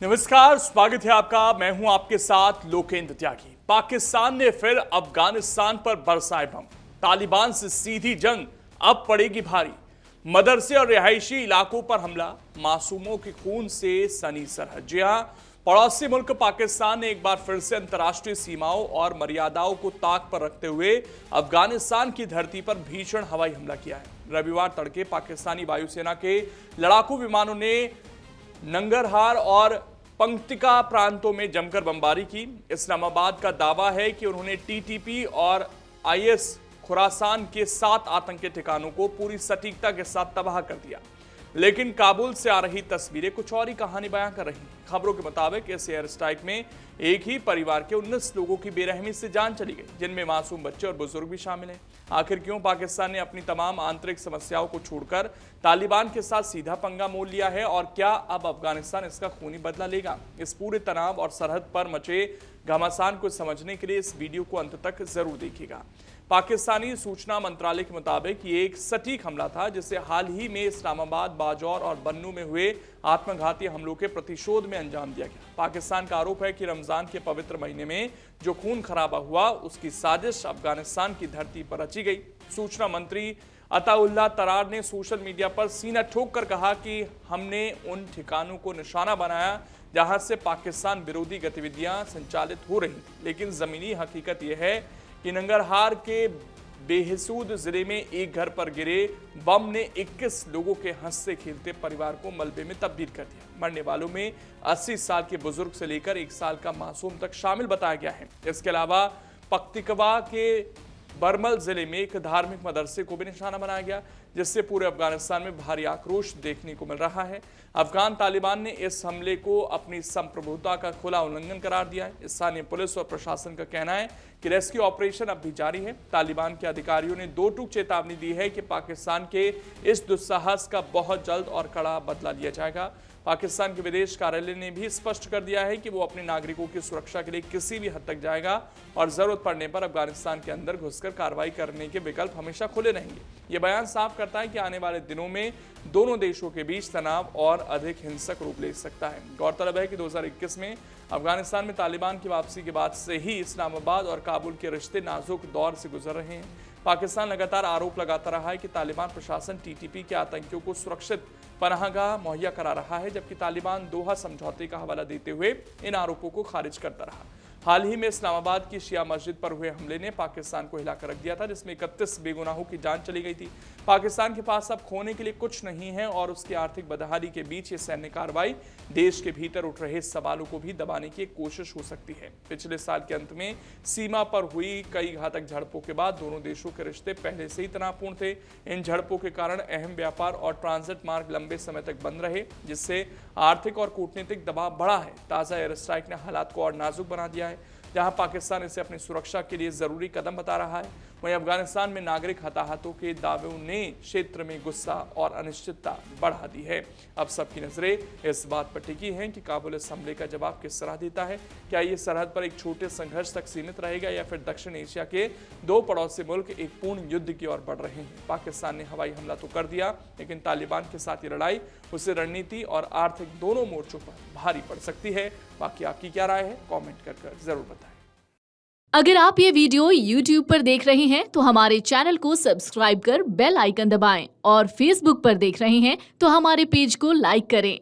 नमस्कार, स्वागत है आपका। मैं हूं आपके साथ लोकेंद्र त्यागी। पाकिस्तान ने फिर अफगानिस्तान पर बरसाए बम। तालिबान से सीधी जंग अब पड़ेगी भारी। मदरसे और रिहायशी इलाकों पर हमला, मासूमों के खून से सनी सरहद। जी हां, पड़ोसी मुल्क पाकिस्तान ने एक बार फिर से अंतर्राष्ट्रीय सीमाओं और मर्यादाओं को ताक पर रखते हुए अफगानिस्तान की धरती पर भीषण हवाई हमला किया है। रविवार तड़के पाकिस्तानी वायुसेना के लड़ाकू विमानों ने नंगरहार और पंक्तिका प्रांतों में जमकर बमबारी की। इस्लामाबाद का दावा है कि उन्होंने टीटीपी और आईएस खुरासान के 7 आतंकी ठिकानों को पूरी सटीकता के साथ तबाह कर दिया, लेकिन काबुल से आ रही तस्वीरें कुछ और ही कहानी बयां कर रही हैं। खबरों के मुताबिक इस एयर स्ट्राइक में एक ही परिवार के 19 लोगों की बेरहमी से जान चली गई, जिनमें मासूम बच्चे और बुजुर्ग भी शामिल हैं। आखिर क्यों पाकिस्तान ने अपनी तमाम आंतरिक समस्याओं को छोड़कर तालिबान के साथ सीधा पंगा मोल लिया है, और क्या अब अफगानिस्तान इसका खूनी बदला लेगा? इस पूरे तनाव और सरहद पर मचे घमासान को समझने के लिए इस वीडियो को अंत तक जरूर देखिएगा। पाकिस्तानी सूचना मंत्रालय के मुताबिक ये एक सटीक हमला था, जिसे हाल ही में इस्लामाबाद, बाजौर और बन्नू में हुए आत्मघाती हमलों के प्रतिशोध में अंजाम दिया गया। पाकिस्तान का आरोप है कि रमजान के पवित्र महीने में जो खून खराबा हुआ, उसकी साजिश अफगानिस्तान की धरती पर रची गई। सूचना मंत्री अताउल्लाह तरार ने सोशल मीडिया पर सीना ठोक कर कहा कि हमने उन ठिकानों को निशाना बनाया जहां से पाकिस्तान विरोधी गतिविधियां संचालित हो रही थी, लेकिन जमीनी हकीकत यह है कि नंगरहार के बेहसूद जिले में एक घर पर गिरे बम ने 21 लोगों के हंसते खेलते परिवार को मलबे में तब्दील कर दिया। मरने वालों में 80 साल के बुजुर्ग से लेकर 1 साल का मासूम तक शामिल बताया गया है। इसके अलावा पख्तिकवा के बरमल जिले में एक धार्मिक मदरसे को भी निशाना बनाया गया, जिससे पूरे अफगानिस्तान में भारी आक्रोश देखने को मिल रहा है। अफगान तालिबान ने इस हमले को अपनी संप्रभुता का खुला उल्लंघन करार दिया है। स्थानीय पुलिस और प्रशासन का कहना है कि रेस्क्यू ऑपरेशन अब भी जारी है। तालिबान के अधिकारियों ने 2 टूक चेतावनी दी है कि पाकिस्तान के इस दुस्साहस का बहुत जल्द और कड़ा बदला लिया जाएगा। पाकिस्तान के विदेश कार्यालय ने भी स्पष्ट कर दिया है कि वो अपने नागरिकों की सुरक्षा के लिए किसी भी हद तक जाएगा और जरूरत पड़ने पर अफगानिस्तान के अंदर घुसकर कार्रवाई करने के विकल्प हमेशा खुले रहेंगे। ये बयान साफ करता है कि आने वाले दिनों में दोनों देशों के बीच तनाव और अधिक हिंसक रूप ले सकता है। गौरतलब है कि 2021 में अफगानिस्तान में तालिबान की वापसी के बाद से ही इस्लामाबाद और काबुल के रिश्ते नाजुक दौर से गुजर रहे हैं। पाकिस्तान लगातार आरोप लगाता रहा है कि तालिबान प्रशासन टीटीपी के आतंकियों को सुरक्षित पनाहगाह मुहैया करा रहा है, जबकि तालिबान दोहा समझौते का हवाला देते हुए इन आरोपों को खारिज करता रहा। हाल ही में इस्लामाबाद की शिया मस्जिद पर हुए हमले ने पाकिस्तान को हिलाकर रख दिया था, जिसमें 31 बेगुनाहों की जान चली गई थी। पाकिस्तान के पास अब खोने के लिए कुछ नहीं है, और उसकी आर्थिक बदहाली के बीच ये सैन्य कार्रवाई देश के भीतर उठ रहे सवालों को भी दबाने की एक कोशिश हो सकती है। पिछले साल के अंत में सीमा पर हुई कई घातक झड़पों के बाद दोनों देशों के रिश्ते पहले से ही तनावपूर्ण थे। इन झड़पों के कारण अहम व्यापार और ट्रांजिट मार्ग लंबे समय तक बंद रहे, जिससे आर्थिक और कूटनीतिक दबाव बढ़ा है। ताज़ा एयर स्ट्राइक ने हालात को और नाजुक बना दिया है, जहां पाकिस्तान इसे अपनी सुरक्षा के लिए जरूरी कदम बता रहा है। वहीं अफगानिस्तान में नागरिक हताहतों के दावों ने क्षेत्र में गुस्सा और अनिश्चितता बढ़ा दी है। अब सबकी नजरें इस बात पर टिकी हैं कि काबुल इस हमले का जवाब किस तरह देता है। क्या ये सरहद पर एक छोटे संघर्ष तक सीमित रहेगा, या फिर दक्षिण एशिया के 2 पड़ोसी मुल्क एक पूर्ण युद्ध की ओर बढ़ रहे हैं? पाकिस्तान ने हवाई हमला तो कर दिया, लेकिन तालिबान के साथ ये लड़ाई उसे रणनीति और आर्थिक दोनों मोर्चों पर भारी पड़ सकती है। बाकी आपकी क्या राय है, कमेंट कर जरूर बताएं। अगर आप ये वीडियो YouTube पर देख रहे हैं तो हमारे चैनल को सब्सक्राइब कर बेल आइकन दबाएं, और Facebook पर देख रहे हैं तो हमारे पेज को लाइक करें।